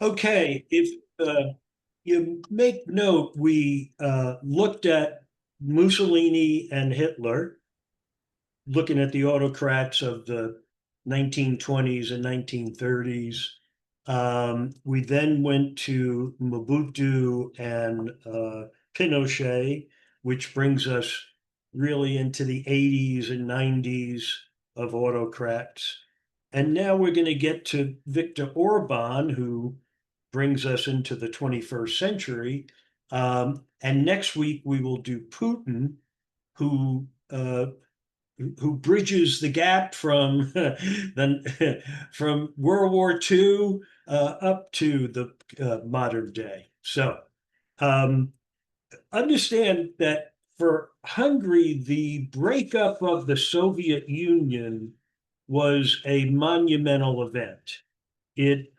Okay, if you make note, we looked at Mussolini and Hitler, looking at the autocrats of the 1920s and 1930s. We then went to Mobutu and Pinochet, which brings us really into the 80s and 90s of autocrats. And now we're going to get to Viktor Orban, who brings us into the 21st century. And next week we will do Putin, who who bridges the gap from from World War II up to the modern day. So um, understand that for Hungary, the breakup of the Soviet Union was a monumental event. It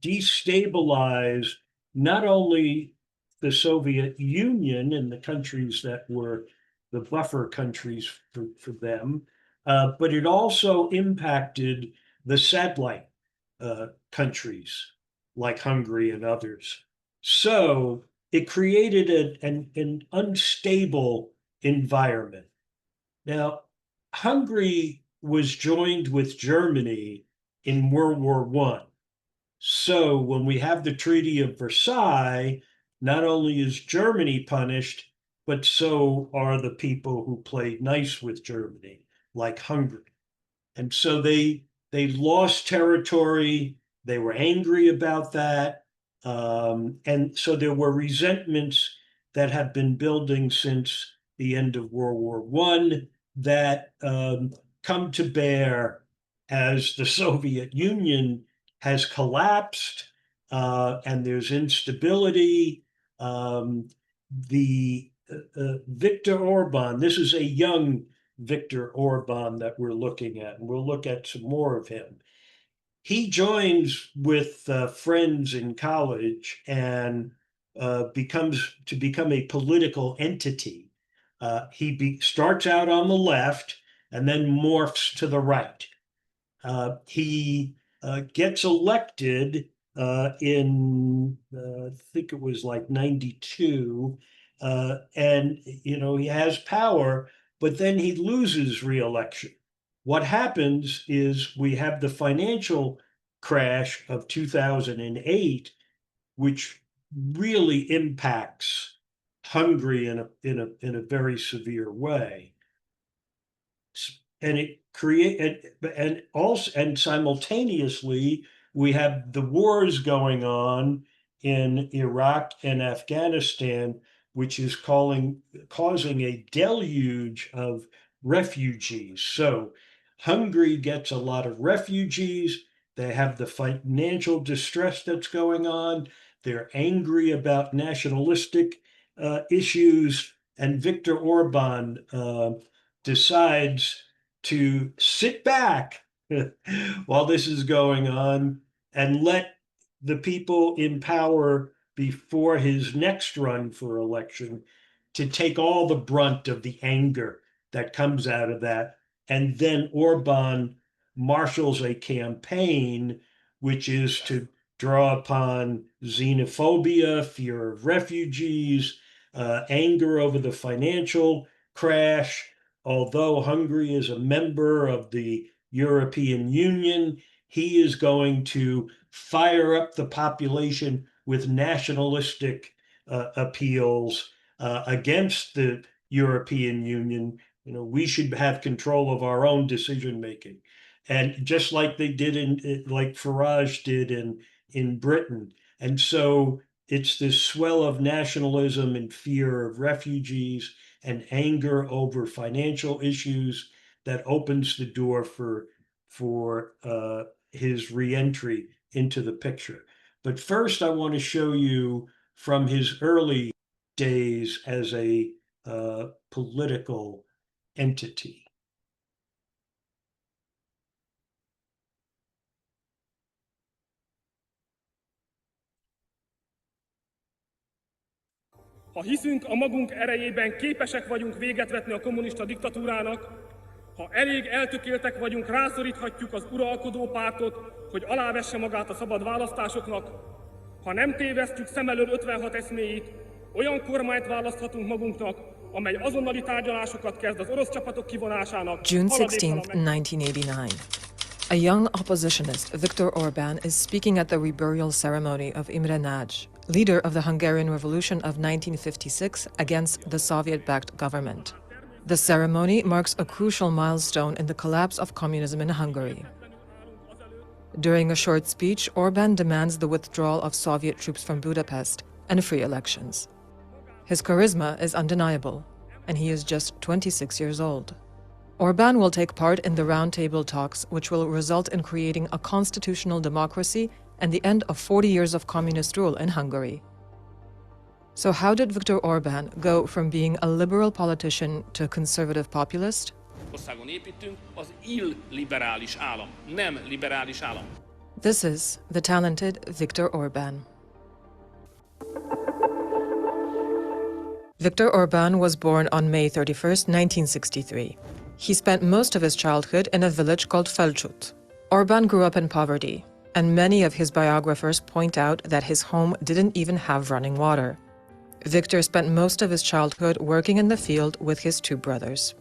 destabilized not only the Soviet Union and the countries that were the buffer countries for them, but it also impacted the satellite countries like Hungary and others. So it created an unstable environment. Now, Hungary was joined with Germany in World War I. So when we have the Treaty of Versailles, not only is Germany punished, but so are the people who played nice with Germany, like Hungary. And so they lost territory. They were angry about that. And so there were resentments that have been building since the end of World War I that come to bear as the Soviet Union has collapsed and there's instability. The Viktor Orban, this is a young Viktor Orban that we're looking at, and we'll look at some more of him. He joins with friends in college and become a political entity. He starts out on the left and then morphs to the right. He gets elected I think it was like 92, and he has power, but then he loses re-election. What happens is we have the financial crash of 2008, which really impacts Hungary in a very severe way. And it create and also and simultaneously we have the wars going on in Iraq and Afghanistan, which is causing a deluge of refugees. So Hungary gets a lot of refugees. They have the financial distress that's going on. They're angry about nationalistic issues, and Viktor Orban decides to sit back while this is going on and let the people in power before his next run for election to take all the brunt of the anger that comes out of that. And then Orban marshals a campaign which is to draw upon xenophobia, fear of refugees, anger over the financial crash. Although Hungary is a member of the European Union, he is going to fire up the population with nationalistic appeals against the European Union. We should have control of our own decision making. And just like they did like Farage did in Britain. And so it's this swell of nationalism and fear of refugees and anger over financial issues that opens the door for his reentry into the picture. But first, I want to show you from his early days as a political entity. Ha hiszünk a magunk erejében, képesek vagyunk véget vetni a kommunista diktatúrának, Ha elég eltökéltek vagyunk, rászoríthatjuk az uralkodó pártot, hogy alávesse magát a szabad választásoknak. Ha nem tévesztjük szem elől 56 eszméjét, olyan kormányt választhatunk magunknak, amely azonnali tárgyalásokat kezd az orosz csapatok kivonásának. June 16th, 1989. A young oppositionist, Viktor Orban, is speaking at the reburial ceremony of Imre Nagy, leader of the Hungarian Revolution of 1956 against the Soviet-backed government. The ceremony marks a crucial milestone in the collapse of communism in Hungary. During a short speech, Orban demands the withdrawal of Soviet troops from Budapest and free elections. His charisma is undeniable, and he is just 26 years old. Orban will take part in the roundtable talks, which will result in creating a constitutional democracy and the end of 40 years of communist rule in Hungary. So how did Viktor Orban go from being a liberal politician to a conservative populist? This is the talented Viktor Orban. Viktor Orban was born on May 31st, 1963. He spent most of his childhood in a village called Felcsút. Orban grew up in poverty, and many of his biographers point out that his home didn't even have running water. Viktor spent most of his childhood working in the field with his two brothers.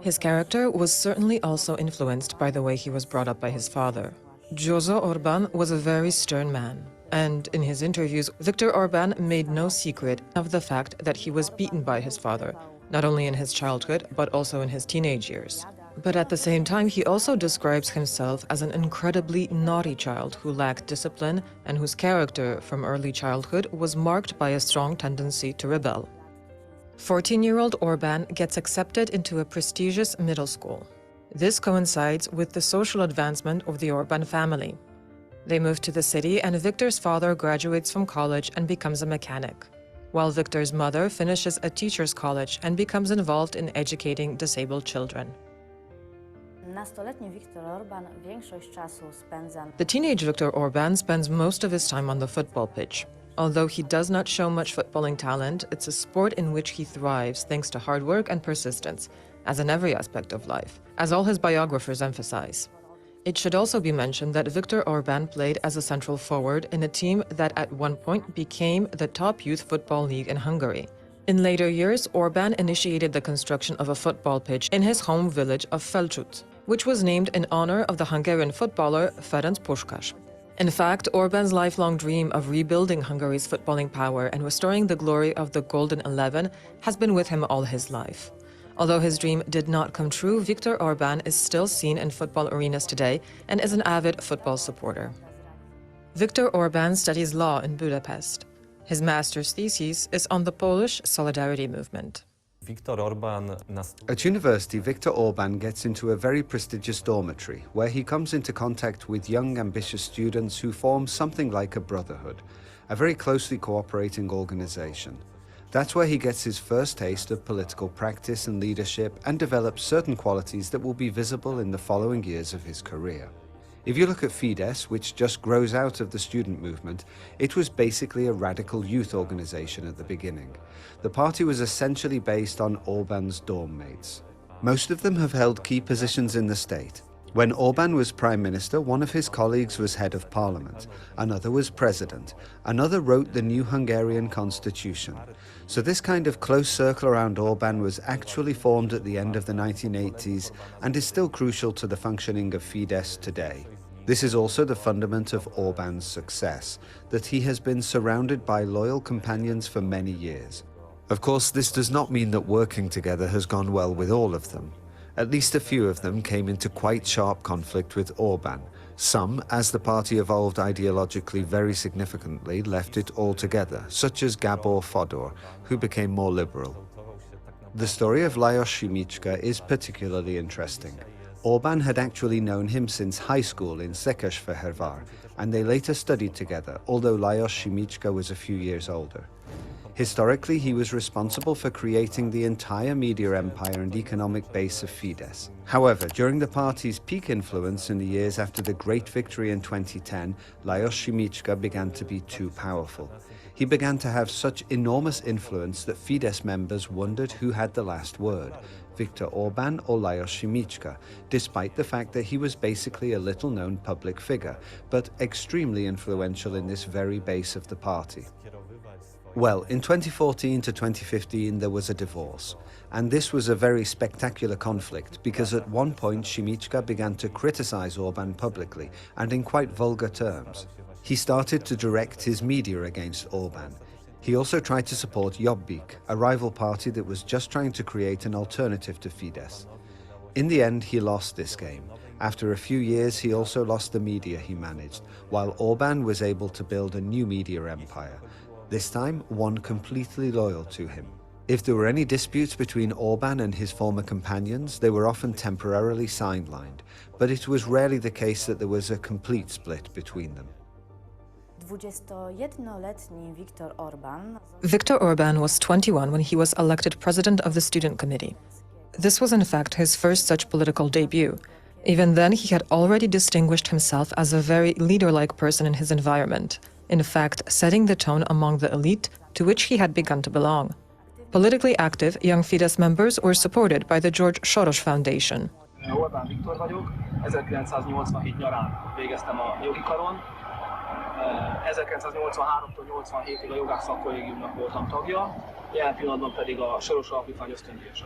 His character was certainly also influenced by the way he was brought up by his father. Jozo Orban was a very stern man, and in his interviews, Viktor Orban made no secret of the fact that he was beaten by his father, not only in his childhood, but also in his teenage years. But at the same time, he also describes himself as an incredibly naughty child who lacked discipline and whose character from early childhood was marked by a strong tendency to rebel. 14-year-old Orban gets accepted into a prestigious middle school. This coincides with the social advancement of the Orban family. They move to the city, and Viktor's father graduates from college and becomes a mechanic, while Viktor's mother finishes a teacher's college and becomes involved in educating disabled children. The teenage Viktor Orban spends most of his time on the football pitch. Although he does not show much footballing talent, it's a sport in which he thrives thanks to hard work and persistence, as in every aspect of life, as all his biographers emphasize. It should also be mentioned that Viktor Orban played as a central forward in a team that at one point became the top youth football league in Hungary. In later years, Orban initiated the construction of a football pitch in his home village of Felcsút, which was named in honor of the Hungarian footballer Ferenc Puskás. In fact, Orban's lifelong dream of rebuilding Hungary's footballing power and restoring the glory of the Golden 11 has been with him all his life. Although his dream did not come true, Viktor Orban is still seen in football arenas today and is an avid football supporter. Viktor Orban studies law in Budapest. His master's thesis is on the Polish Solidarity movement. At university, Viktor Orban gets into a very prestigious dormitory where he comes into contact with young, ambitious students who form something like a brotherhood, a very closely cooperating organization. That's where he gets his first taste of political practice and leadership and develops certain qualities that will be visible in the following years of his career. If you look at Fidesz, which just grows out of the student movement, it was basically a radical youth organization at the beginning. The party was essentially based on Orban's dorm mates. Most of them have held key positions in the state. When Orban was prime minister, one of his colleagues was head of parliament, another was president, another wrote the new Hungarian constitution. So this kind of close circle around Orban was actually formed at the end of the 1980s and is still crucial to the functioning of Fidesz today. This is also the fundament of Orban's success, that he has been surrounded by loyal companions for many years. Of course, this does not mean that working together has gone well with all of them. At least a few of them came into quite sharp conflict with Orban. Some, as the party evolved ideologically very significantly, left it altogether, such as Gábor Fodor, who became more liberal. The story of Lajos Simicska is particularly interesting. Orban had actually known him since high school in Székesfehérvár, and they later studied together, although Lajos Simicska was a few years older. Historically, he was responsible for creating the entire media empire and economic base of Fidesz. However, during the party's peak influence in the years after the great victory in 2010, Lajos Simička began to be too powerful. He began to have such enormous influence that Fidesz members wondered who had the last word, Viktor Orban or Lajos Simička, despite the fact that he was basically a little-known public figure, but extremely influential in this very base of the party. Well, in 2014 to 2015 there was a divorce, and this was a very spectacular conflict because at one point Simička began to criticize Orban publicly and in quite vulgar terms. He started to direct his media against Orban. He also tried to support Jobbik, a rival party that was just trying to create an alternative to Fidesz. In the end, he lost this game. After a few years, he also lost the media he managed, while Orban was able to build a new media empire. This time, one completely loyal to him. If there were any disputes between Orban and his former companions, they were often temporarily sidelined, but it was rarely the case that there was a complete split between them. Viktor Orban was 21 when he was elected president of the Student Committee. This was in fact his first such political debut. Even then, he had already distinguished himself as a very leader-like person in his environment, in fact setting the tone among the elite to which he had begun to belong. Politically active young Fidesz members were supported by the George Soros Foundation. Orbán Viktor vagyok, 1987 nyarán végeztem a jogi karon, 1983-tól 87-ig a jogász szakkollégiumnak voltam tagja, jelen pillanatban pedig a Soros Alapítvány ösztöndíjasa.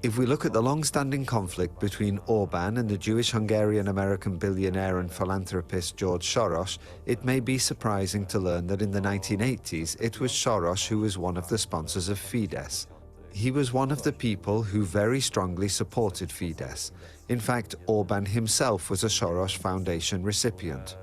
If we look at the long-standing conflict between Orban and the Jewish-Hungarian-American billionaire and philanthropist George Soros, it may be surprising to learn that in the 1980s it was Soros who was one of the sponsors of Fidesz. He was one of the people who very strongly supported Fidesz. In fact, Orban himself was a Soros Foundation recipient.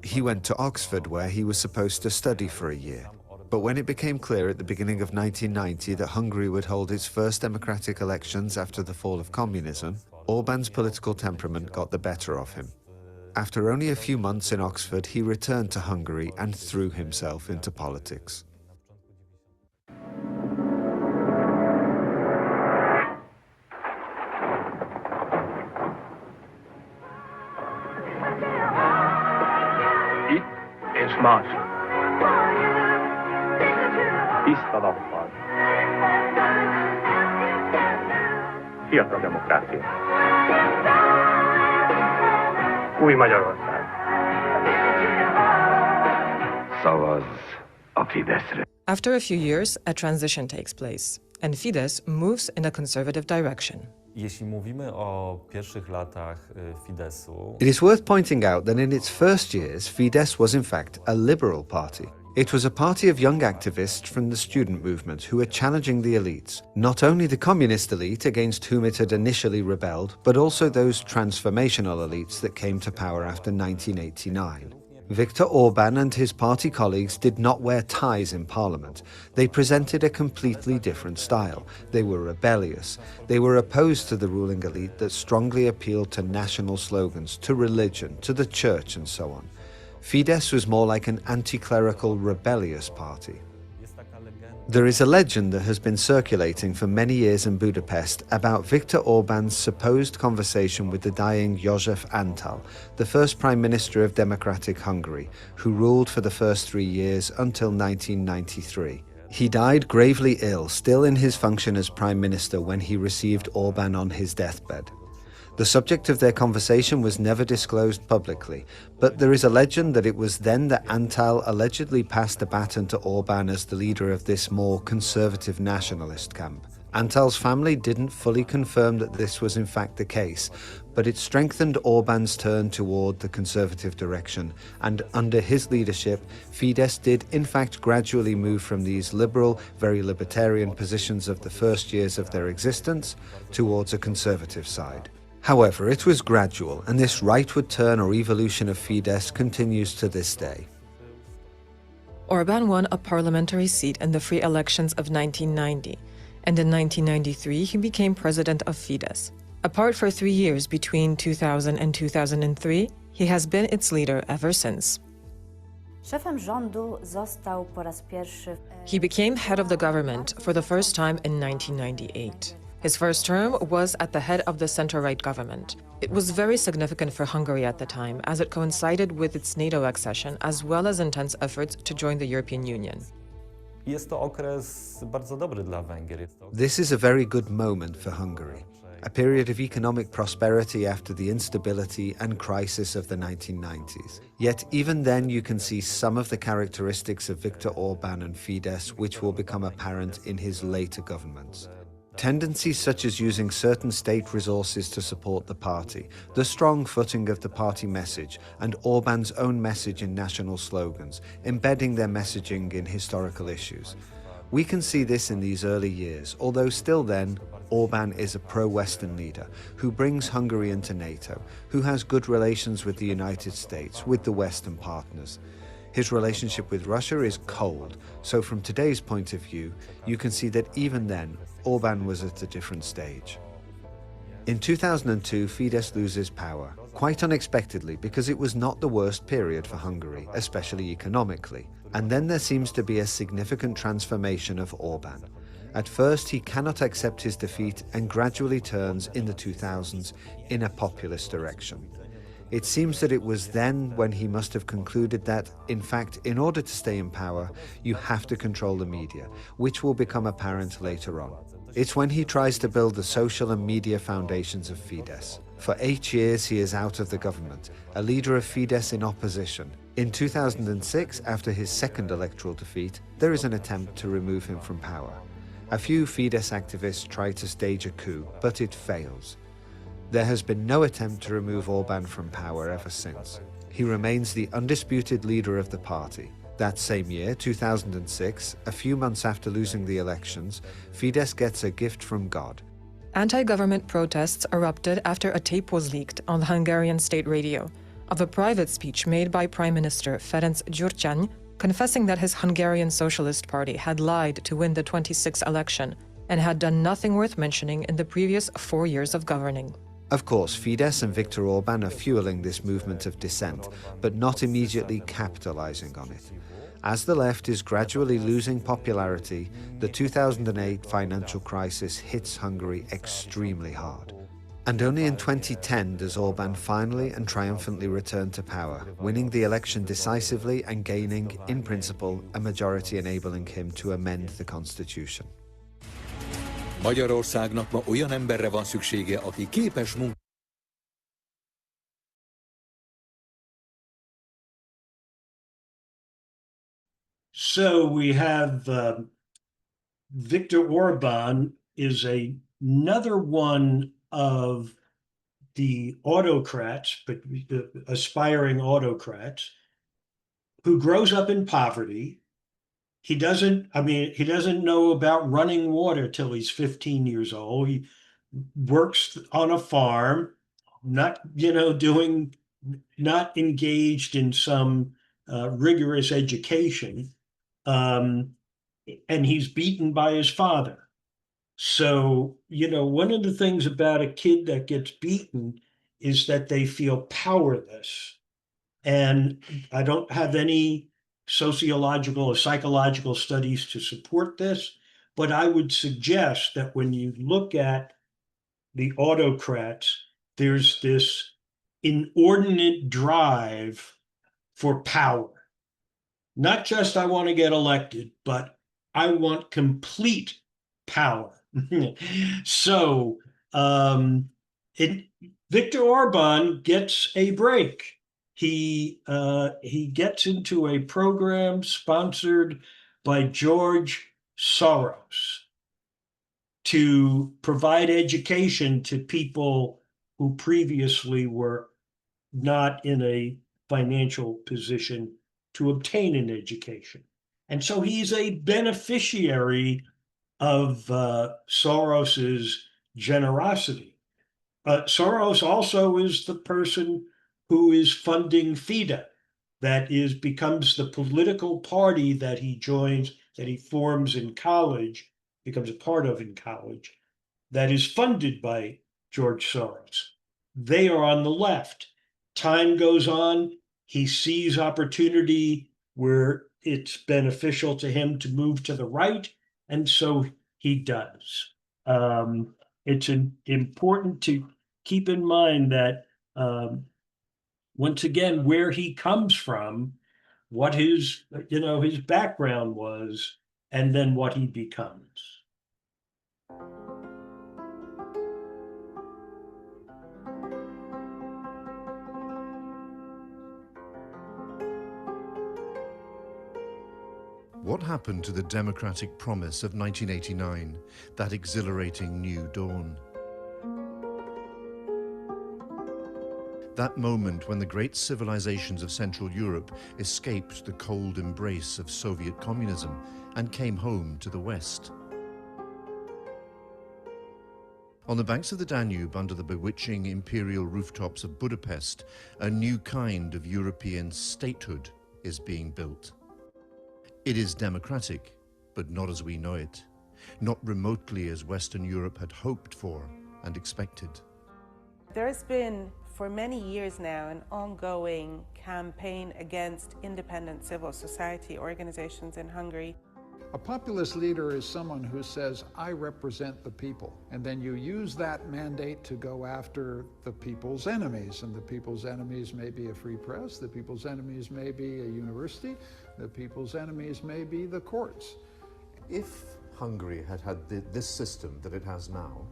He went to Oxford, where he was supposed to study for a year. But when it became clear at the beginning of 1990 that Hungary would hold its first democratic elections after the fall of communism, Orban's political temperament got the better of him. After only a few months in Oxford, he returned to Hungary and threw himself into politics. Itt és más. Tiszta nappal. Fiatal demokrácia. Új Magyarország. Szavazz a Fideszre. After a few years, a transition takes place, and Fidesz moves in a conservative direction. It is worth pointing out that in its first years, Fidesz was in fact a liberal party. It was a party of young activists from the student movement who were challenging the elites, not only the communist elite against whom it had initially rebelled, but also those transformational elites that came to power after 1989. Viktor Orban and his party colleagues did not wear ties in parliament. They presented a completely different style. They were rebellious. They were opposed to the ruling elite that strongly appealed to national slogans, to religion, to the church and so on. Fidesz was more like an anti-clerical, rebellious party. There is a legend that has been circulating for many years in Budapest about Viktor Orban's supposed conversation with the dying József Antal, the first Prime Minister of Democratic Hungary, who ruled for the first 3 years until 1993. He died gravely ill, still in his function as Prime Minister, when he received Orban on his deathbed. The subject of their conversation was never disclosed publicly, but there is a legend that it was then that Antal allegedly passed the baton to Orban as the leader of this more conservative nationalist camp. Antal's family didn't fully confirm that this was in fact the case, but it strengthened Orban's turn toward the conservative direction, and under his leadership, Fidesz did in fact gradually move from these liberal, very libertarian positions of the first years of their existence towards a conservative side. However, it was gradual, and this rightward turn or evolution of Fidesz continues to this day. Orban won a parliamentary seat in the free elections of 1990, and in 1993 he became president of Fidesz. Apart for 3 years between 2000 and 2003, he has been its leader ever since. Szefem rządu został po raz pierwszy. He became head of the government for the first time in 1998. His first term was at the head of the center-right government. It was very significant for Hungary at the time, as it coincided with its NATO accession, as well as intense efforts to join the European Union. This is a very good moment for Hungary, a period of economic prosperity after the instability and crisis of the 1990s. Yet even then you can see some of the characteristics of Viktor Orban and Fidesz which will become apparent in his later governments. Tendencies such as using certain state resources to support the party, the strong footing of the party message, and Orban's own message in national slogans, embedding their messaging in historical issues. We can see this in these early years, although still then, Orban is a pro-Western leader who brings Hungary into NATO, who has good relations with the United States, with the Western partners. His relationship with Russia is cold, so from today's point of view, you can see that even then, Orban was at a different stage. In 2002, Fidesz loses power, quite unexpectedly because it was not the worst period for Hungary, especially economically. And then there seems to be a significant transformation of Orban. At first, he cannot accept his defeat and gradually turns in the 2000s in a populist direction. It seems that it was then when he must have concluded that, in fact, in order to stay in power, you have to control the media, which will become apparent later on. It's when he tries to build the social and media foundations of Fidesz. For 8 years, he is out of the government, a leader of Fidesz in opposition. In 2006, after his second electoral defeat, there is an attempt to remove him from power. A few Fidesz activists try to stage a coup, but it fails. There has been no attempt to remove Orban from power ever since. He remains the undisputed leader of the party. That same year, 2006, a few months after losing the elections, Fidesz gets a gift from God. Anti-government protests erupted after a tape was leaked on the Hungarian state radio of a private speech made by Prime Minister Ferenc Gyurcsány, confessing that his Hungarian Socialist Party had lied to win the 26th election and had done nothing worth mentioning in the previous 4 years of governing. Of course, Fidesz and Viktor Orban are fueling this movement of dissent, but not immediately capitalizing on it. As the left is gradually losing popularity, the 2008 financial crisis hits Hungary extremely hard. And only in 2010 does Orban finally and triumphantly return to power, winning the election decisively and gaining, in principle, a majority enabling him to amend the constitution. Magyarországnak ma olyan emberre van szüksége, aki képes So we have Viktor Orban is another one of the autocrats, but aspiring autocrats, who grows up in poverty. He doesn't know about running water till he's 15 years old. He works on a farm, not engaged in some rigorous education. And he's beaten by his father. So, one of the things about a kid that gets beaten is that they feel powerless. And I don't have any sociological or psychological studies to support this, but I would suggest that when you look at the autocrats, there's this inordinate drive for power. Not just I want to get elected, but I want complete power. So Viktor Orban gets a break. He gets into a program sponsored by George Soros to provide education to people who previously were not in a financial position to obtain an education. And so he's a beneficiary of Soros's generosity. Soros also is the person who is funding FIDE, that becomes the political party that he joins, that he forms in college, becomes a part of in college, that is funded by George Soros. They are on the left. Time goes on, he sees opportunity where it's beneficial to him to move to the right, and so he does. It's important to keep in mind that once again, where he comes from, what his his background was, and then what he becomes. What happened to the democratic promise of 1989, that exhilarating new dawn? That moment when the great civilizations of Central Europe escaped the cold embrace of Soviet communism and came home to the West. On the banks of the Danube, under the bewitching imperial rooftops of Budapest, a new kind of European statehood is being built. It is democratic, but not as we know it, not remotely as Western Europe had hoped for and expected. There's been, for many years now, an ongoing campaign against independent civil society organizations in Hungary. A populist leader is someone who says, I represent the people. And then you use that mandate to go after the people's enemies. And the people's enemies may be a free press, the people's enemies may be a university, the people's enemies may be the courts. If Hungary had had this system that it has now,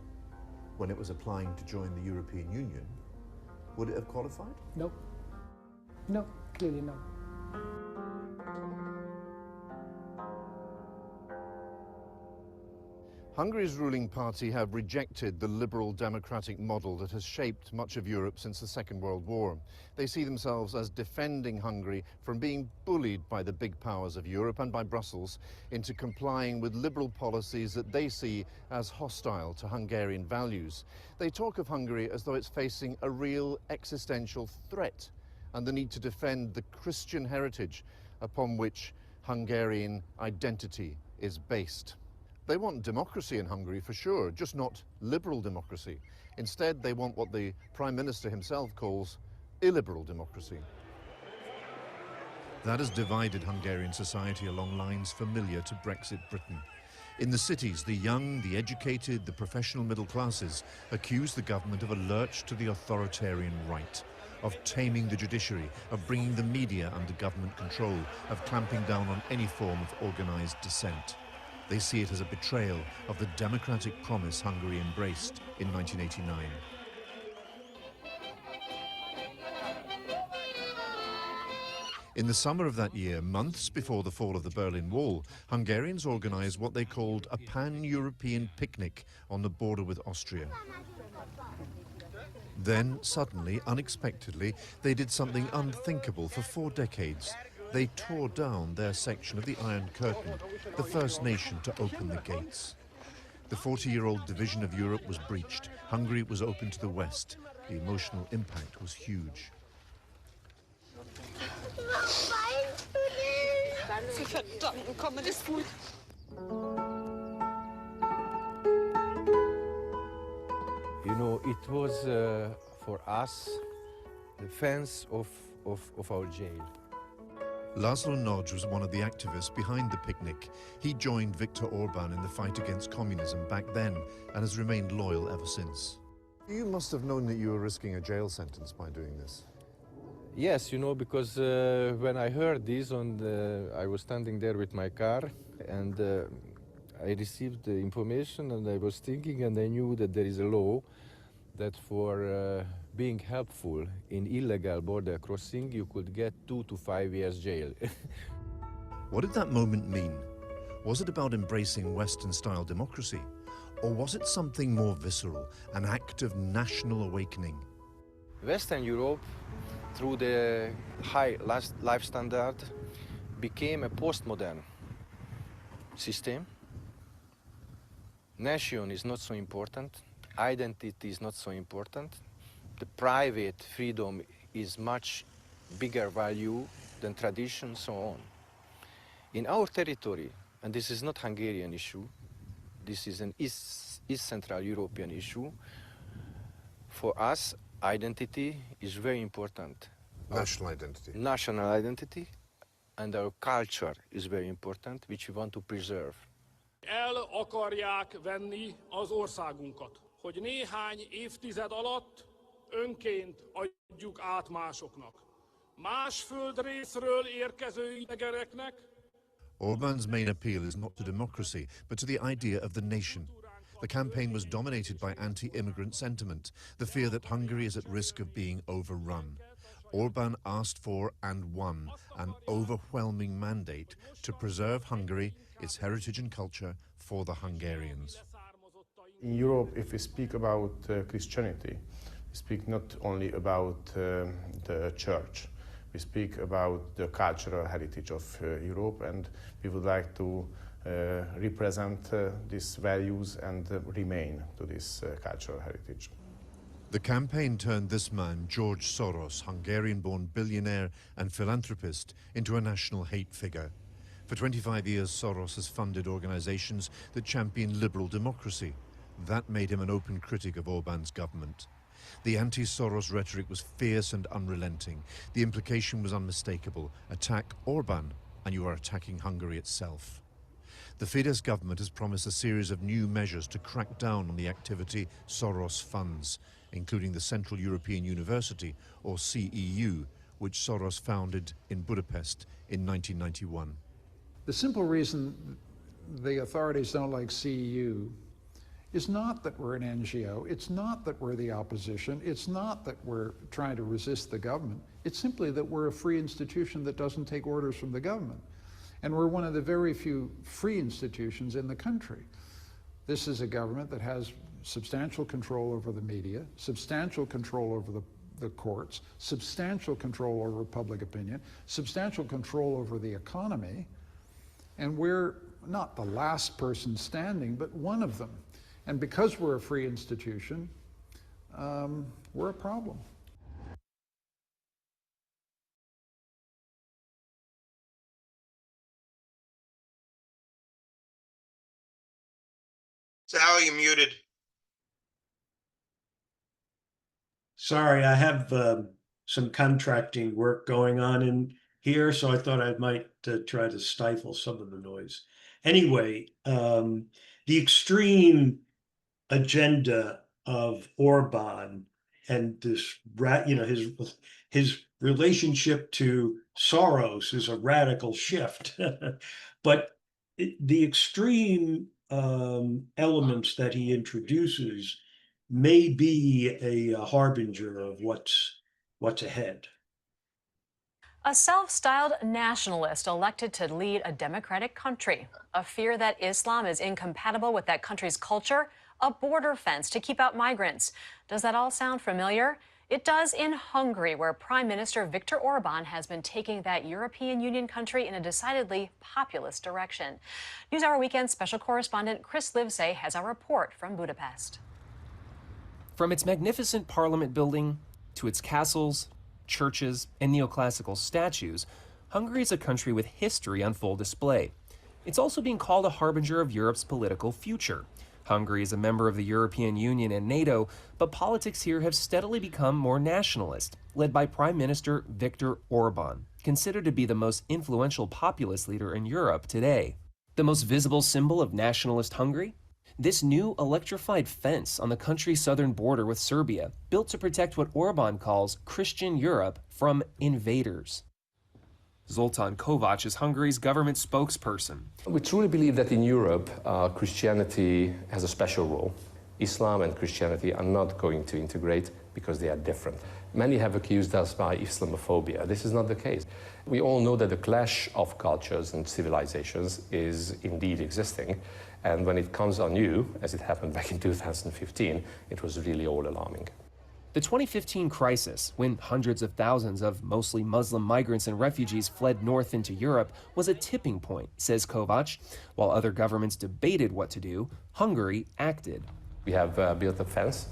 when it was applying to join the European Union, would it have qualified? No. No, clearly no. Hungary's ruling party have rejected the liberal democratic model that has shaped much of Europe since the Second World War. They see themselves as defending Hungary from being bullied by the big powers of Europe and by Brussels into complying with liberal policies that they see as hostile to Hungarian values. They talk of Hungary as though it's facing a real existential threat and the need to defend the Christian heritage upon which Hungarian identity is based. They want democracy in Hungary for sure, just not liberal democracy. Instead, they want what the Prime Minister himself calls illiberal democracy. That has divided Hungarian society along lines familiar to Brexit Britain. In the cities, the young, the educated, the professional middle classes accuse the government of a lurch to the authoritarian right, of taming the judiciary, of bringing the media under government control, of clamping down on any form of organized dissent. They see it as a betrayal of the democratic promise Hungary embraced in 1989. In the summer of that year, months before the fall of the Berlin Wall, Hungarians organized what they called a pan-European picnic on the border with Austria. Then, suddenly, unexpectedly, they did something unthinkable for 4 decades. They tore down their section of the Iron Curtain, the first nation to open the gates. The 40-year-old division of Europe was breached. Hungary was open to the West. The emotional impact was huge. You know, it was for us the fence of our jail. Laszlo Nagy was one of the activists behind the picnic. He joined Viktor Orban in the fight against communism back then and has remained loyal ever since. You must have known that you were risking a jail sentence by doing this. Yes, you know, because when I heard this, I was standing there with my car and I received the information and I was thinking and I knew that there is a law that for being helpful in illegal border crossing, you could get 2 to 5 years jail. What did that moment mean? Was it about embracing Western-style democracy? Or was it something more visceral, an act of national awakening? Western Europe, through the high life standard, became a postmodern system. Nation is not so important. Identity is not so important. The private freedom is much bigger value than tradition, so on. In our territory, and this is not Hungarian issue, this is an East Central European issue, for us, identity is very important. National identity. National identity, and our culture is very important, which we want to preserve. El akarják venni az országunkat, hogy néhány évtized alatt önként adjuk át másoknak. Más földrészről érkező idegeneknek. Orban's main appeal is not to democracy, but to the idea of the nation. The campaign was dominated by anti-immigrant sentiment, the fear that Hungary is at risk of being overrun. Orban asked for and won an overwhelming mandate to preserve Hungary, its heritage and culture for the Hungarians. In Europe, if we speak about Christianity, we speak not only about the church, we speak about the cultural heritage of Europe, and we would like to represent these values and remain to this cultural heritage. The campaign turned this man, George Soros, Hungarian-born billionaire and philanthropist, into a national hate figure. For 25 years, Soros has funded organizations that champion liberal democracy. That made him an open critic of Orban's government. The anti-Soros rhetoric was fierce and unrelenting. The implication was unmistakable. Attack Orban, and you are attacking Hungary itself. The Fidesz government has promised a series of new measures to crack down on the activity Soros funds, including the Central European University, or CEU, which Soros founded in Budapest in 1991. The simple reason the authorities don't like CEU is not that we're an NGO, it's not that we're the opposition, it's not that we're trying to resist the government, it's simply that we're a free institution that doesn't take orders from the government. And we're one of the very few free institutions in the country. This is a government that has substantial control over the media, substantial control over the courts, substantial control over public opinion, substantial control over the economy, and we're not the last person standing, but one of them. And because we're a free institution, we're a problem. Sal, you're muted. Sorry, I have some contracting work going on in here, so I thought I might try to stifle some of the noise. Anyway, the extreme agenda of Orban and this, his relationship to Soros is a radical shift, but the extreme elements that he introduces may be a harbinger of what's ahead. A self-styled nationalist elected to lead a democratic country. A fear that Islam is incompatible with that country's culture. A border fence to keep out migrants. Does that all sound familiar? It does in Hungary, where Prime Minister Viktor Orban has been taking that European Union country in a decidedly populist direction. NewsHour Weekend special correspondent Chris Livesay has our report from Budapest. From its magnificent parliament building to its castles, churches, and neoclassical statues, Hungary is a country with history on full display. It's also being called a harbinger of Europe's political future. Hungary is a member of the European Union and NATO, but politics here have steadily become more nationalist, led by Prime Minister Viktor Orban, considered to be the most influential populist leader in Europe today. The most visible symbol of nationalist Hungary? This new electrified fence on the country's southern border with Serbia, built to protect what Orban calls Christian Europe from invaders. Zoltán Kovács is Hungary's government spokesperson. We truly believe that in Europe, Christianity has a special role. Islam and Christianity are not going to integrate because they are different. Many have accused us by Islamophobia. This is not the case. We all know that the clash of cultures and civilizations is indeed existing. And when it comes on you, as it happened back in 2015, it was really all alarming. The 2015 crisis, when hundreds of thousands of mostly Muslim migrants and refugees fled north into Europe, was a tipping point, says Kovács. While other governments debated what to do, Hungary acted. We have built a fence,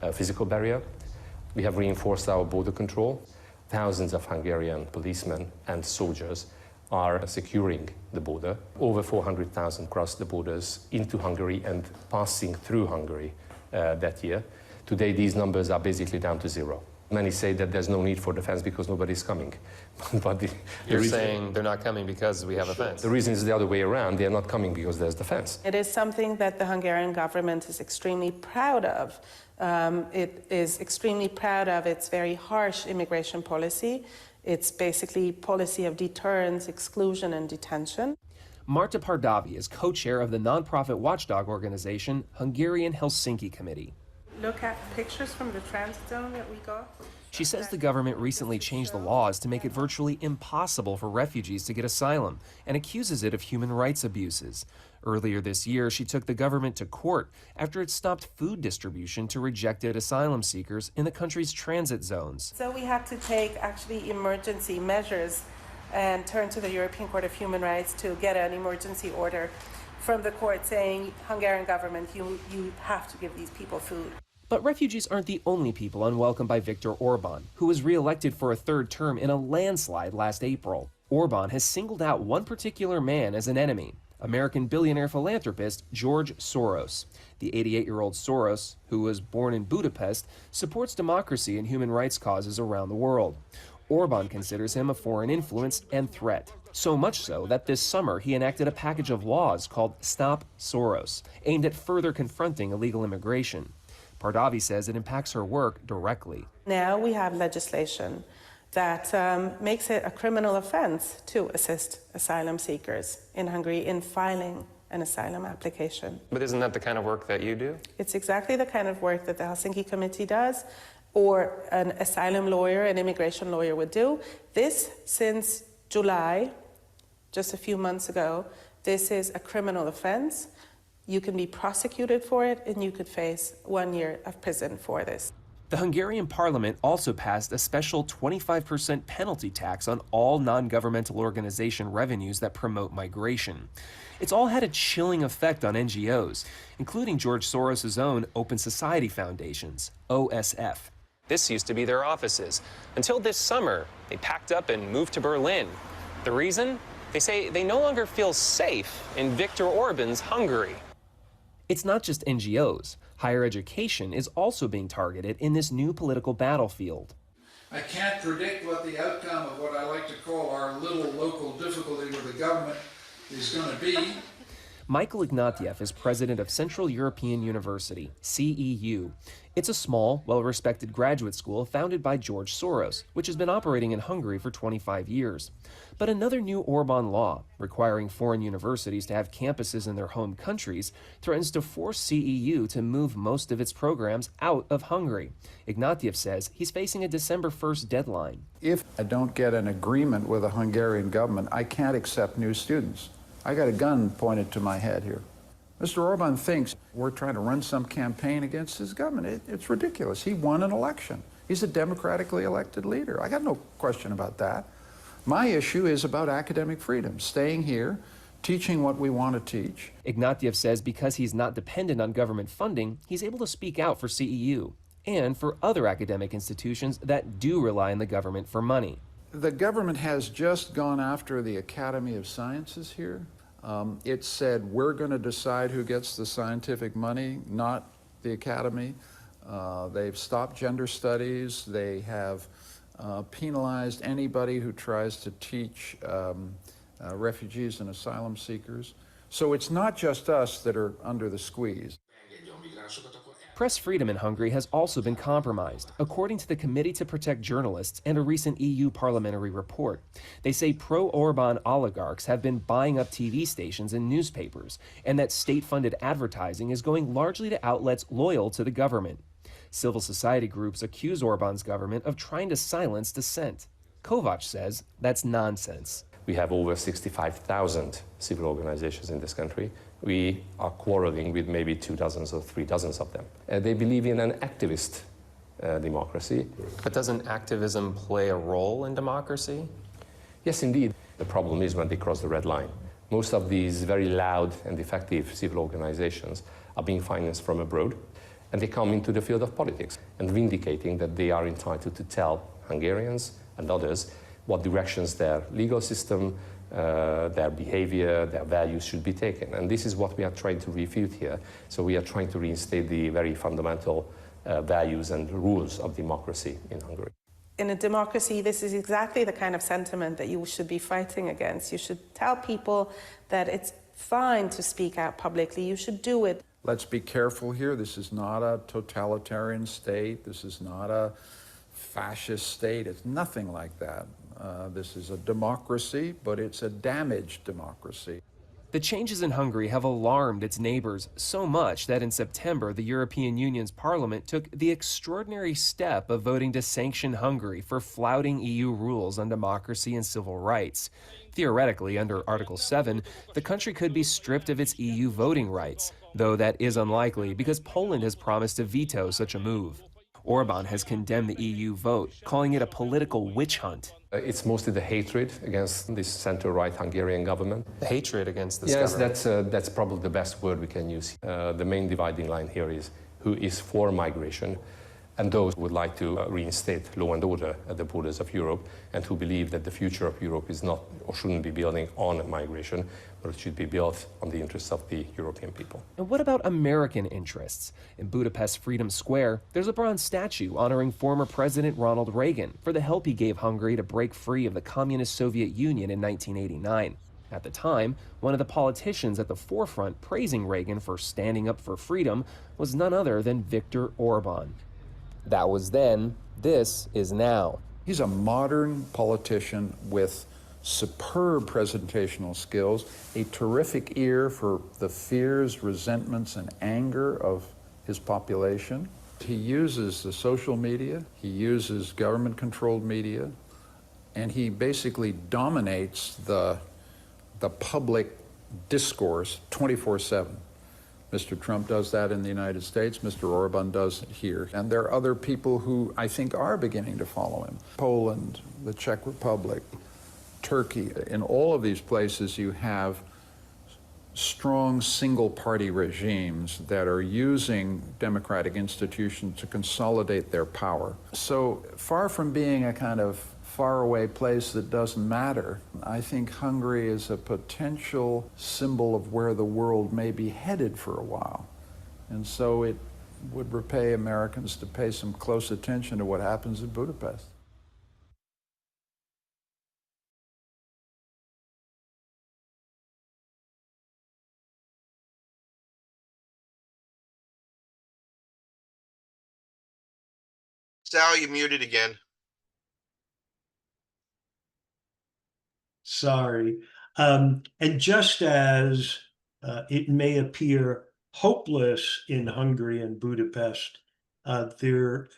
a physical barrier. We have reinforced our border control. Thousands of Hungarian policemen and soldiers are securing the border. Over 400,000 crossed the borders into Hungary and passing through Hungary that year. Today, these numbers are basically down to zero. Many say that there's no need for the fence because nobody's coming. But You're saying they're not coming because we have a fence. The reason is the other way around. They're not coming because there's the fence. It is something that the Hungarian government is extremely proud of. It is extremely proud of its very harsh immigration policy. It's basically policy of deterrence, exclusion, and detention. Marta Pardavi is co-chair of the nonprofit watchdog organization Hungarian Helsinki Committee. Look at pictures from the transit zone that we got. She says the government recently changed the laws to make it virtually impossible for refugees to get asylum and accuses it of human rights abuses. Earlier this year, she took the government to court after it stopped food distribution to rejected asylum seekers in the country's transit zones. So we had to take actually emergency measures and turn to the European Court of Human Rights to get an emergency order from the court saying, Hungarian government, you have to give these people food. But refugees aren't the only people unwelcome by Viktor Orban, who was re-elected for a third term in a landslide last April. Orban has singled out one particular man as an enemy, American billionaire philanthropist George Soros. The 88-year-old Soros, who was born in Budapest, supports democracy and human rights causes around the world. Orban considers him a foreign influence and threat. So much so that this summer he enacted a package of laws called Stop Soros, aimed at further confronting illegal immigration. Pardavi says it impacts her work directly. Now we have legislation that makes it a criminal offense to assist asylum seekers in Hungary in filing an asylum application. But isn't that the kind of work that you do? It's exactly the kind of work that the Helsinki Committee does, or an asylum lawyer, an immigration lawyer would do. This, since July, just a few months ago, this is a criminal offense. You can be prosecuted for it, and you could face 1 year of prison for this. The Hungarian parliament also passed a special 25% penalty tax on all non-governmental organization revenues that promote migration. It's all had a chilling effect on NGOs, including George Soros' own Open Society Foundations, OSF. This used to be their offices. Until this summer, they packed up and moved to Berlin. The reason? They say they no longer feel safe in Viktor Orban's Hungary. It's not just NGOs. Higher education is also being targeted in this new political battlefield. I can't predict what the outcome of what I like to call our little local difficulty with the government is going to be. Michael Ignatieff is president of Central European University, CEU. It's a small, well-respected graduate school founded by George Soros, which has been operating in Hungary for 25 years. But another new Orban law, requiring foreign universities to have campuses in their home countries, threatens to force CEU to move most of its programs out of Hungary. Ignatieff says he's facing a December 1st deadline. If I don't get an agreement with the Hungarian government, I can't accept new students. I got a gun pointed to my head here. Mr. Orban thinks we're trying to run some campaign against his government. It's ridiculous. He won an election. He's a democratically elected leader. I got no question about that. My issue is about academic freedom, staying here, teaching what we want to teach. Ignatieff says because he's not dependent on government funding, he's able to speak out for CEU and for other academic institutions that do rely on the government for money. The government has just gone after the Academy of Sciences here. It said, we're going to decide who gets the scientific money, not the Academy. They've stopped gender studies. They have penalized anybody who tries to teach refugees and asylum seekers. So it's not just us that are under the squeeze. Press freedom in Hungary has also been compromised, according to the Committee to Protect Journalists and a recent EU parliamentary report. They say pro-Orban oligarchs have been buying up TV stations and newspapers, and that state-funded advertising is going largely to outlets loyal to the government. Civil society groups accuse Orban's government of trying to silence dissent. Kovac says that's nonsense. We have over 65,000 civil organizations in this country. We are quarreling with maybe 2 dozen or 3 dozen of them. They believe in an activist democracy. But doesn't activism play a role in democracy? Yes, indeed. The problem is when they cross the red line. Most of these very loud and effective civil organizations are being financed from abroad, and they come into the field of politics and vindicating that they are entitled to tell Hungarians and others what directions their legal system, their behavior, their values should be taken. And this is what we are trying to refute here. So we are trying to reinstate the very fundamental values and rules of democracy in Hungary. In a democracy, this is exactly the kind of sentiment that you should be fighting against. You should tell people that it's fine to speak out publicly. You should do it. Let's be careful here. This is not a totalitarian state. This is not a fascist state. It's nothing like that. This is a democracy, but it's a damaged democracy. The changes in Hungary have alarmed its neighbors so much that in September, the European Union's parliament took the extraordinary step of voting to sanction Hungary for flouting EU rules on democracy and civil rights. Theoretically, under Article 7, the country could be stripped of its EU voting rights, though that is unlikely because Poland has promised to veto such a move. Orban has condemned the EU vote, calling it a political witch hunt. It's mostly the hatred against this center-right Hungarian government. The hatred against this government? government? Yes, that's probably the best word we can use. The main dividing line here is who is for migration, and those who would like to reinstate law and order at the borders of Europe, and who believe that the future of Europe is not or shouldn't be building on migration, but it should be built on the interests of the European people. And what about American interests? In Budapest's Freedom Square, there's a bronze statue honoring former President Ronald Reagan for the help he gave Hungary to break free of the communist Soviet Union in 1989. At the time, one of the politicians at the forefront praising Reagan for standing up for freedom was none other than Viktor Orban. That was then, this is now. He's a modern politician with superb presentational skills, a terrific ear for the fears, resentments, and anger of his population. He uses the social media, he uses government-controlled media, and he basically dominates the public discourse 24/7. Mr. Trump does that in the United States, Mr. Orban does it here. And there are other people who I think are beginning to follow him. Poland, the Czech Republic, Turkey. In all of these places you have strong single-party regimes that are using democratic institutions to consolidate their power. So far from being a kind of faraway place that doesn't matter, I think Hungary is a potential symbol of where the world may be headed for a while. And so it would repay Americans to pay some close attention to what happens in Budapest. Sal, you muted again. Sorry. And just as it may appear hopeless in Hungary and Budapest, there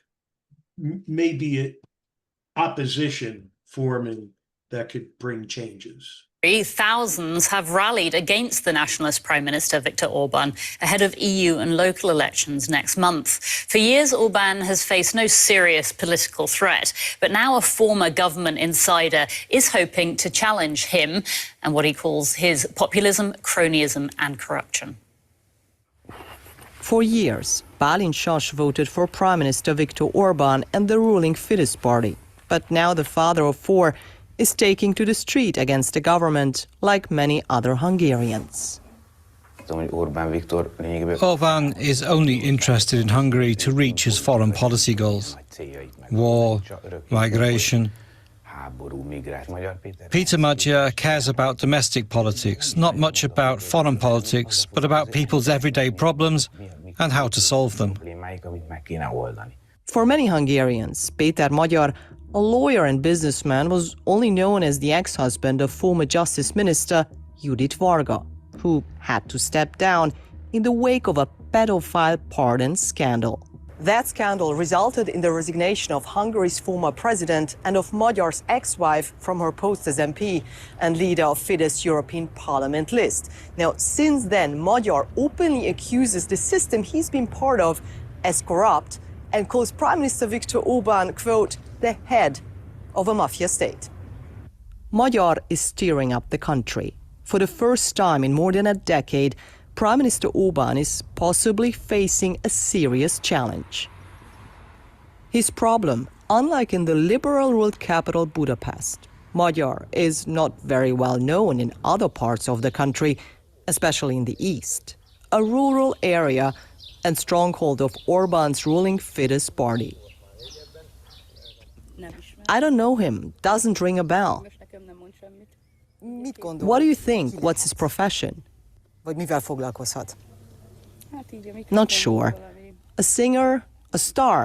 may be opposition forming that could bring changes. Thousands have rallied against the nationalist Prime Minister Viktor Orban ahead of EU and local elections next month. For years, Orban has faced no serious political threat, but now a former government insider is hoping to challenge him and what he calls his populism, cronyism and corruption. For years, Bálint Sas voted for Prime Minister Viktor Orban and the ruling Fidesz party. But now the father of four is taking to the street against the government, like many other Hungarians. Orban is only interested in Hungary to reach his foreign policy goals. War, migration. Peter Magyar cares about domestic politics, not much about foreign politics, but about people's everyday problems and how to solve them. For many Hungarians, Péter Magyar, a lawyer and businessman, was only known as the ex-husband of former Justice Minister Judit Varga, who had to step down in the wake of a pedophile pardon scandal. That scandal resulted in the resignation of Hungary's former president and of Magyar's ex-wife from her post as MP and leader of Fidesz European Parliament list. Now, since then, Magyar openly accuses the system he's been part of as corrupt and calls Prime Minister Viktor Orban, quote, the head of a mafia state. Magyar is steering up the country. For the first time in more than a decade, Prime Minister Orban is possibly facing a serious challenge. His problem, unlike in the liberal-ruled capital Budapest, Magyar is not very well known in other parts of the country, especially in the east, a rural area and stronghold of Orban's ruling Fidesz party. I don't know him, doesn't ring a bell. What do you think? What's his profession? Not sure. A singer? A star?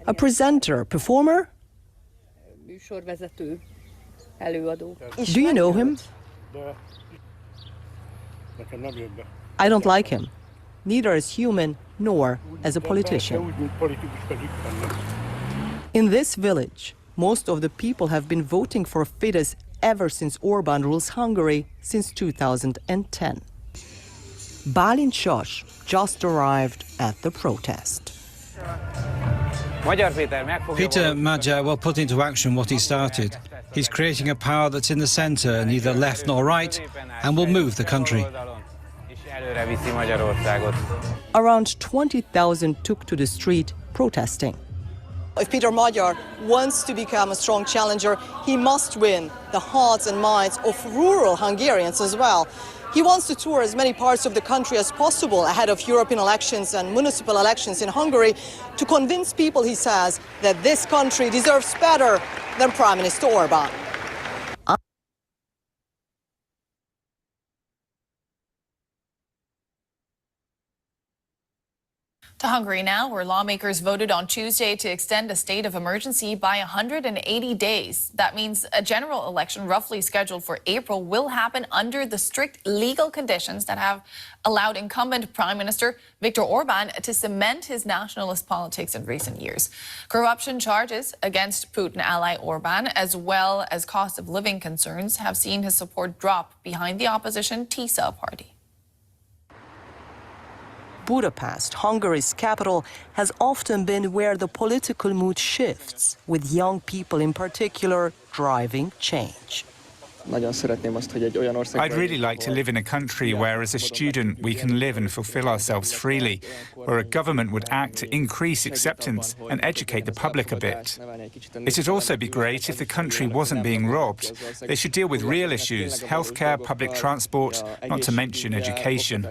A presenter? Performer? Do you know him? I don't like him, neither as human nor as a politician. In this village, most of the people have been voting for Fidesz ever since Orban rules Hungary since 2010. Bálint Sas just arrived at the protest. Peter Magyar will put into action what he started. He's creating a power that's in the centre, neither left nor right, and will move the country. Around 20,000 took to the street protesting. If Peter Magyar wants to become a strong challenger, he must win the hearts and minds of rural Hungarians as well. He wants to tour as many parts of the country as possible ahead of European elections and municipal elections in Hungary to convince people, he says, that this country deserves better than Prime Minister Orban. To Hungary now, where lawmakers voted on Tuesday to extend a state of emergency by 180 days. That means a general election roughly scheduled for April will happen under the strict legal conditions that have allowed incumbent Prime Minister Viktor Orban to cement his nationalist politics in recent years. Corruption charges against Putin ally Orban, as well as cost of living concerns, have seen his support drop behind the opposition TISA party. Budapest, Hungary's capital, has often been where the political mood shifts, with young people in particular driving change. I'd really like to live in a country where, as a student, we can live and fulfill ourselves freely, where a government would act to increase acceptance and educate the public a bit. It would also be great if the country wasn't being robbed. They should deal with real issues, healthcare, public transport, not to mention education.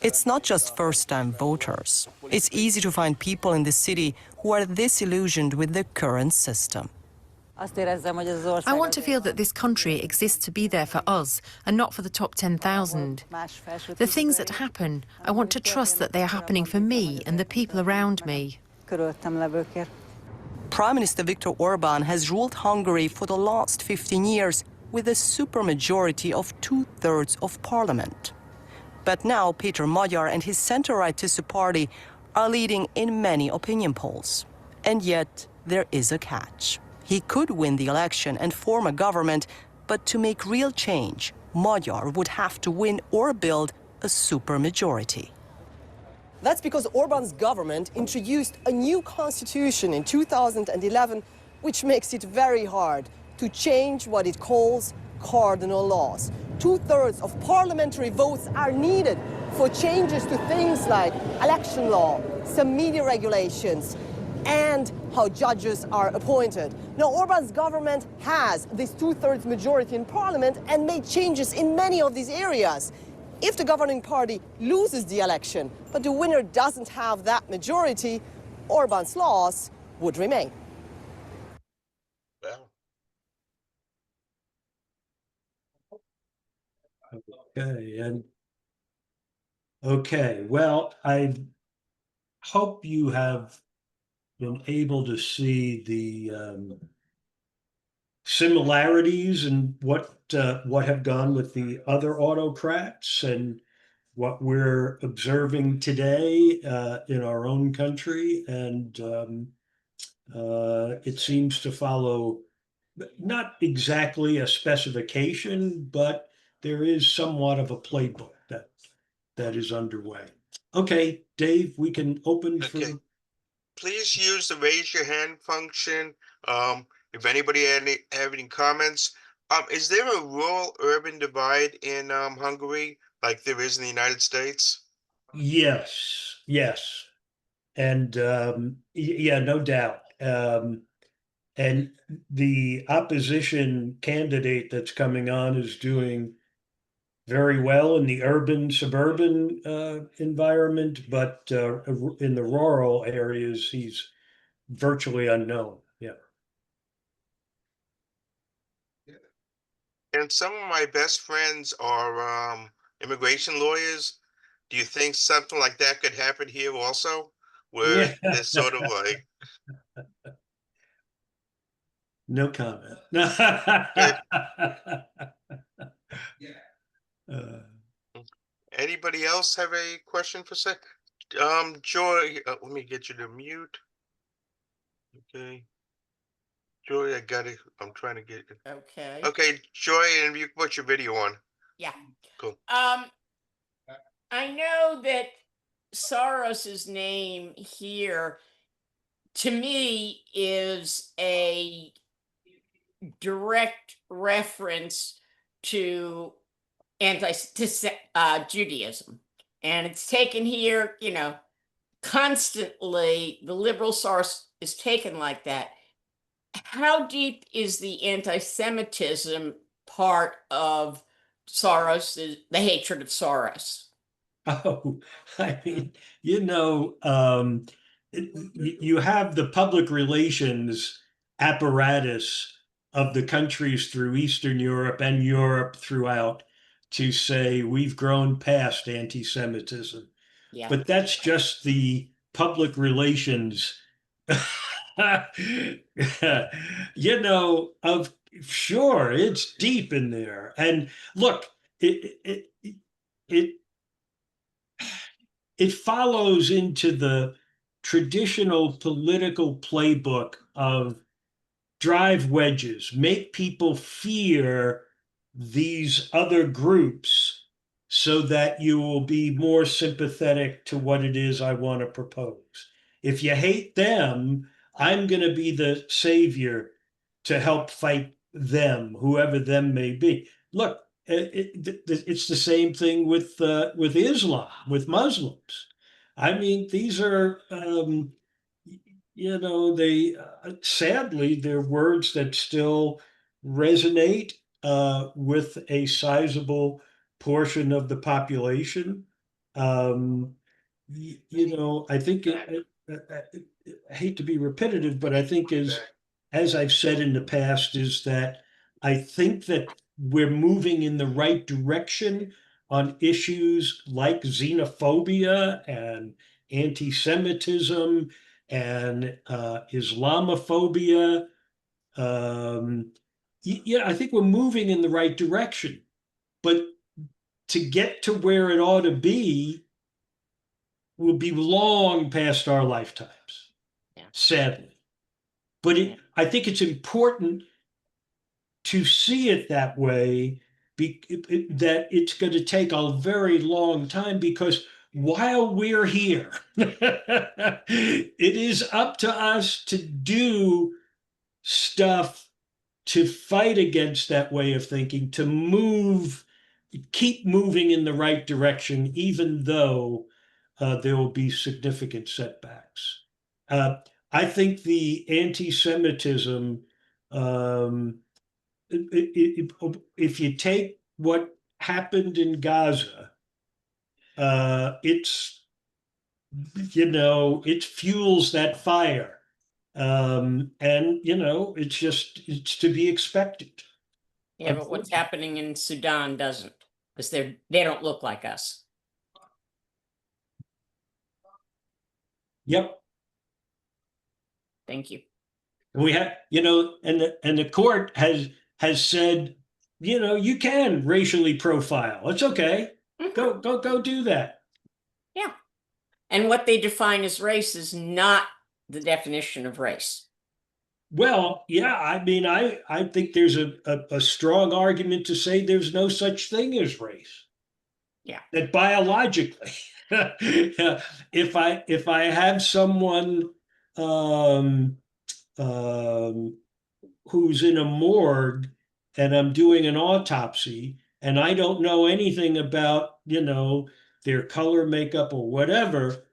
It's not just first-time voters. It's easy to find people in the city who are disillusioned with the current system. I want to feel that this country exists to be there for us and not for the top 10,000. The things that happen, I want to trust that they are happening for me and the people around me. Prime Minister Viktor Orban has ruled Hungary for the last 15 years with a supermajority of 2/3 of parliament. But now Peter Magyar and his center-right TISA party are leading in many opinion polls. And yet there is a catch. He could win the election and form a government, but to make real change, Magyar would have to win or build a supermajority. That's because Orban's government introduced a new constitution in 2011, which makes it very hard to change what it calls cardinal laws. 2/3 of parliamentary votes are needed for changes to things like election law, some media regulations, and how judges are appointed. Now, Orban's government has this 2/3 majority in parliament and made changes in many of these areas. If the governing party loses the election, but the winner doesn't have that majority, Orban's laws would remain. Okay, well, I hope you have been able to see the similarities in what have gone with the other autocrats and what we're observing today in our own country, and it seems to follow not exactly a specification, but there is somewhat of a playbook that is underway. Okay, Dave, we can open for. Please use the raise your hand function. If anybody have any comments. Is there a rural-urban divide in Hungary like there is in the United States? Yes. And yeah, no doubt. And the opposition candidate that's coming on is doing very well in the urban, suburban environment, but in the rural areas, he's virtually unknown. Yeah. And some of my best friends are immigration lawyers. Do you think something like that could happen here also, where Yeah. there's sort of like No comment. anybody else have a question for sec? Joy, let me get you to mute. Okay. Joy, I got it. I'm trying to get it. Okay. Okay, Joy, and you can put your video on. Yeah. Cool. I know that Soros's name here, to me, is a direct reference to Judaism, and it's taken here, constantly. The liberal source is taken like that. How deep is the anti-Semitism part of Soros, the hatred of Soros? Oh, I mean, you have the public relations apparatus of the countries through Eastern Europe and Europe throughout to say we've grown past anti-Semitism. Yeah. But that's just the public relations. Sure, it's deep in there. And look, it follows into the traditional political playbook of drive wedges, make people fear these other groups so that you will be more sympathetic to what it is I want to propose. If you hate them, I'm going to be the savior to help fight them, whoever them may be. Look, it's the same thing with Islam, with Muslims. I mean, these are, they sadly they're words that still resonate with a sizable portion of the population. I think I hate to be repetitive, but I think as I've said in the past, is that I think that we're moving in the right direction on issues like xenophobia and anti-Semitism and Islamophobia. I think we're moving in the right direction, but to get to where it ought to be will be long past our lifetimes, sadly. But I think it's important to see it that way, that it's going to take a very long time, because while we're here, it is up to us to do stuff to fight against that way of thinking, to keep moving in the right direction, even though there will be significant setbacks. I think the anti-Semitism, if you take what happened in Gaza, it fuels that fire. It's to be expected. Yeah, but what's happening in Sudan doesn't, because they don't look like us. Yep. Thank you. We have, and the court has said, you can racially profile. It's okay. Go do that. Yeah. And what they define as race is not the definition of race. Well, yeah, I mean, I think there's a strong argument to say there's no such thing as race. Yeah. That biologically, if I have someone who's in a morgue and I'm doing an autopsy and I don't know anything about, their color, makeup, or whatever,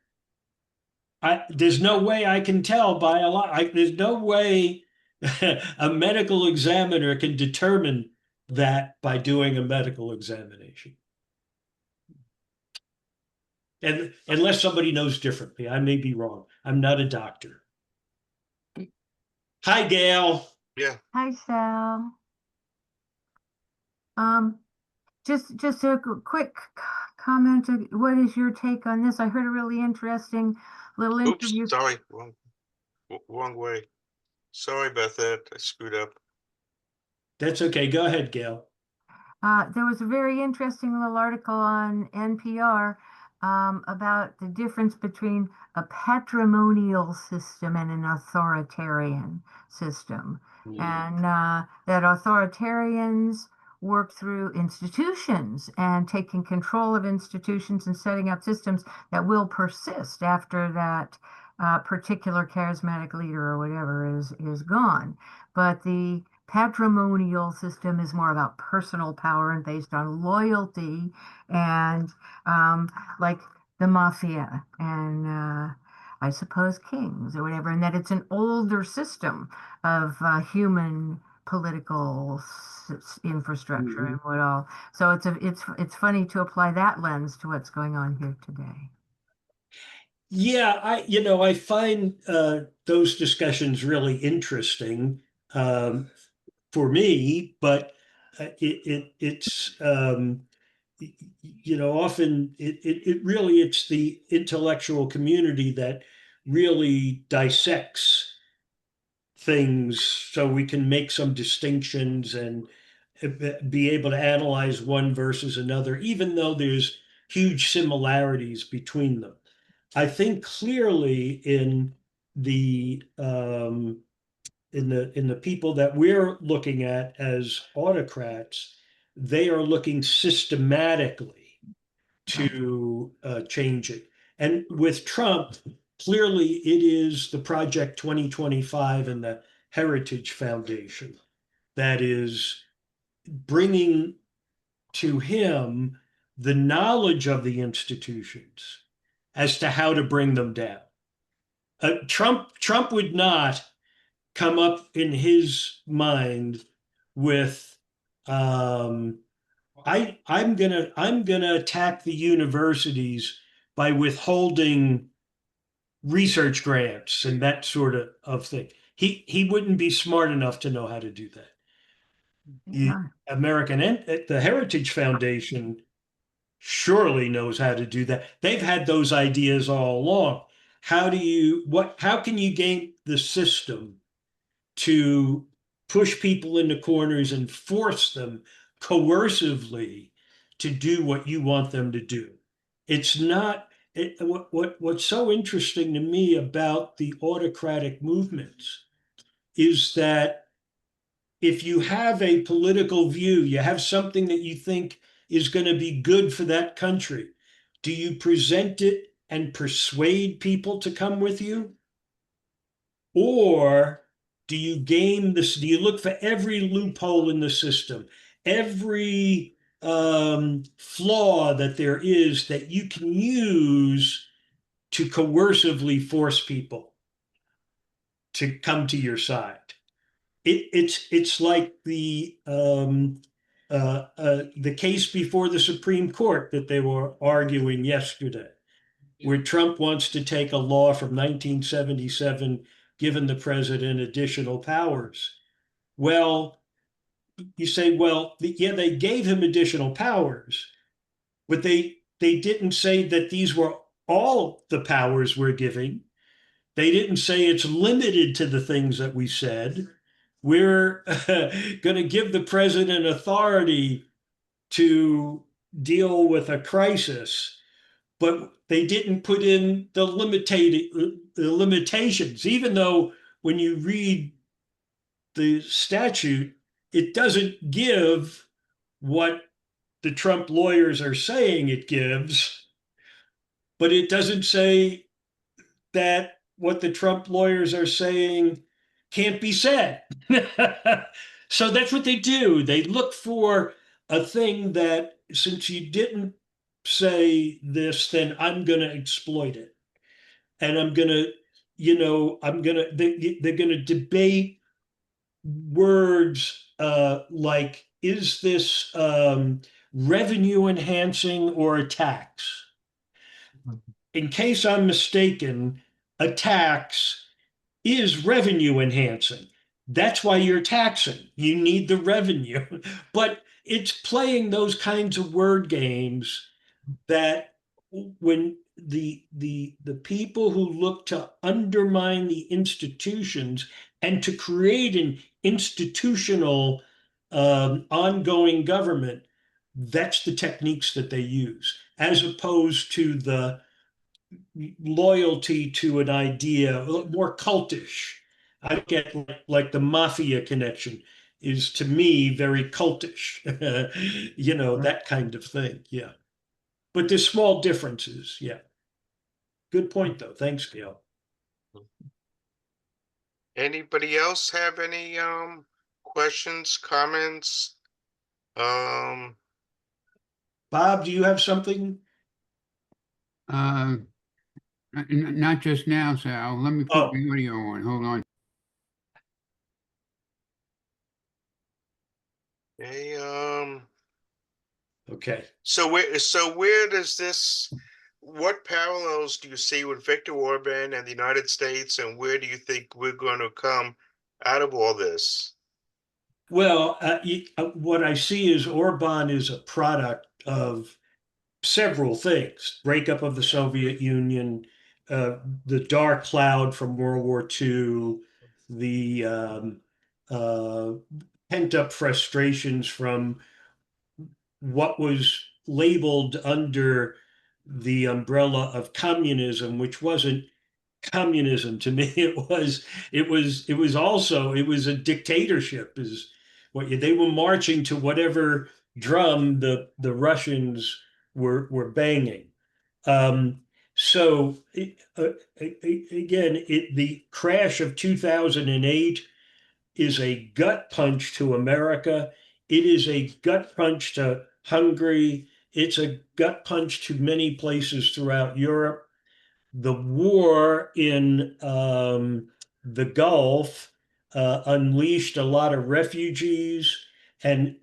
there's no way I can tell there's no way a medical examiner can determine that by doing a medical examination. And unless somebody knows differently, I may be wrong. I'm not a doctor. Hi, Gail. Yeah. Hi, Sal. Just a quick comment. What is your take on this? I heard a really interesting little interview. Oops, sorry, wrong way. Sorry about that. I screwed up. That's okay. Go ahead, Gail. There was a very interesting little article on NPR about the difference between a patrimonial system and an authoritarian system. And that authoritarians work through institutions and taking control of institutions and setting up systems that will persist after that particular charismatic leader or whatever is gone. But the patrimonial system is more about personal power and based on loyalty and like the mafia and I suppose kings or whatever, and that it's an older system of human political infrastructure and what all. So it's funny to apply that lens to what's going on here today. Yeah, I find those discussions really interesting for me, but it's often it really it's the intellectual community that really dissects things so we can make some distinctions and be able to analyze one versus another, even though there's huge similarities between them. I think clearly in the people that we're looking at as autocrats, they are looking systematically to change it. And with Trump, clearly it is the Project 2025 and the Heritage Foundation that is bringing to him the knowledge of the institutions as to how to bring them down. Trump would not come up in his mind with I'm gonna attack the universities by withholding research grants and that sort of thing. He wouldn't be smart enough to know how to do that. The Heritage Foundation surely knows how to do that. They've had those ideas all along. How can you game the system to push people into corners and force them coercively to do what you want them to do? It's not what's so interesting to me about the autocratic movements is that if you have a political view, you have something that you think is going to be good for that country, do you present it and persuade people to come with you? Or do you game this? Do you look for every loophole in the system, every flaw that there is that you can use to coercively force people to come to your side? It's like the case before the Supreme Court that they were arguing yesterday, where Trump wants to take a law from 1977, giving the president additional powers. Well, you say, well, yeah, they gave him additional powers, but they didn't say that these were all the powers we're giving. They didn't say it's limited to the things that we said. We're going to give the president authority to deal with a crisis, but they didn't put in the limitations, even though when you read the statute, it doesn't give what the Trump lawyers are saying it gives, but it doesn't say that what the Trump lawyers are saying can't be said. So that's what they do. They look for a thing that, since you didn't say this, then I'm going to exploit it. And I'm going to, they're going to debate words like, is this revenue enhancing or a tax? in case I'm mistaken, a tax is revenue enhancing. That's why you're taxing. You need the revenue. But it's playing those kinds of word games that when the people who look to undermine the institutions and to create an institutional ongoing government, that's the techniques that they use, as opposed to the loyalty to an idea, more cultish. I get like the mafia connection is to me very cultish, you know, that kind of thing. Yeah. But there's small differences. Yeah. Good point, though. Thanks, Gail. Anybody else have any questions, comments? Bob, do you have something? Not just now, Sal. Let me put the audio on. Hold on. Okay, okay. So where does this, what parallels do you see with Viktor Orban and the United States, and where do you think we're going to come out of all this? Well, what I see is Orban is a product of several things: breakup of the Soviet Union, the dark cloud from World War II, the pent-up frustrations from what was labeled under the umbrella of communism, which wasn't communism to me. It was a dictatorship, is what they were marching to whatever drum the Russians were banging. So again, the crash of 2008 is a gut punch to America. It is a gut punch to Hungary. It's a gut punch to many places throughout Europe. The war in the Gulf unleashed a lot of refugees and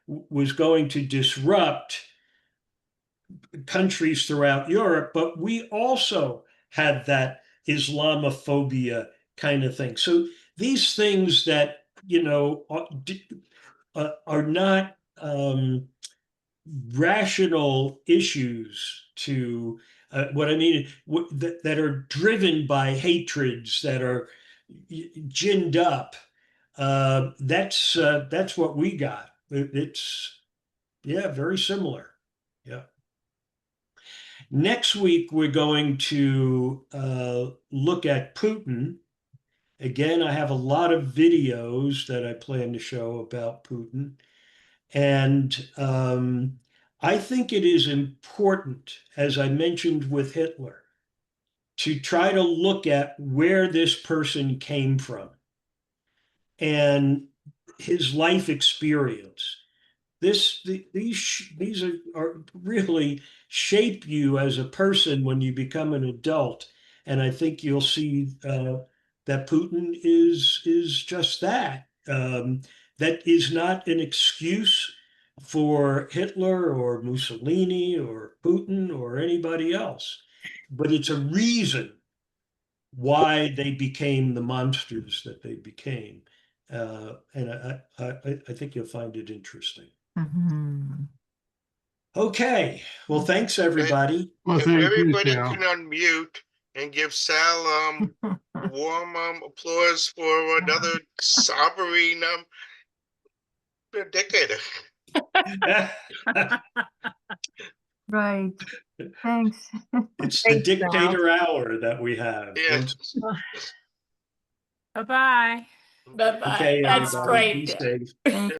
was going to disrupt countries throughout Europe. But we also had that Islamophobia kind of thing. So these things that, you know, are not rational issues to what I mean, that are driven by hatreds that are ginned up. That's what we got. It's, yeah, very similar. Yeah. Next week, we're going to look at Putin. Again, I have a lot of videos that I plan to show about Putin. And I think it is important, as I mentioned with Hitler, to try to look at where this person came from and his life experience. These are really shape you as a person when you become an adult. And I think you'll see that Putin is just that. That is not an excuse for Hitler or Mussolini or Putin or anybody else, but it's a reason why they became the monsters that they became. And I think you'll find it interesting. Mm-hmm. Okay. Well, thanks, everybody. Well, if everybody can unmute and give Sal warm applause for another sovereign decade. Right. Thanks. It's the dictator hour that we have. Yes. Bye-bye. Bye-bye. Okay, That's everybody, great. be safe.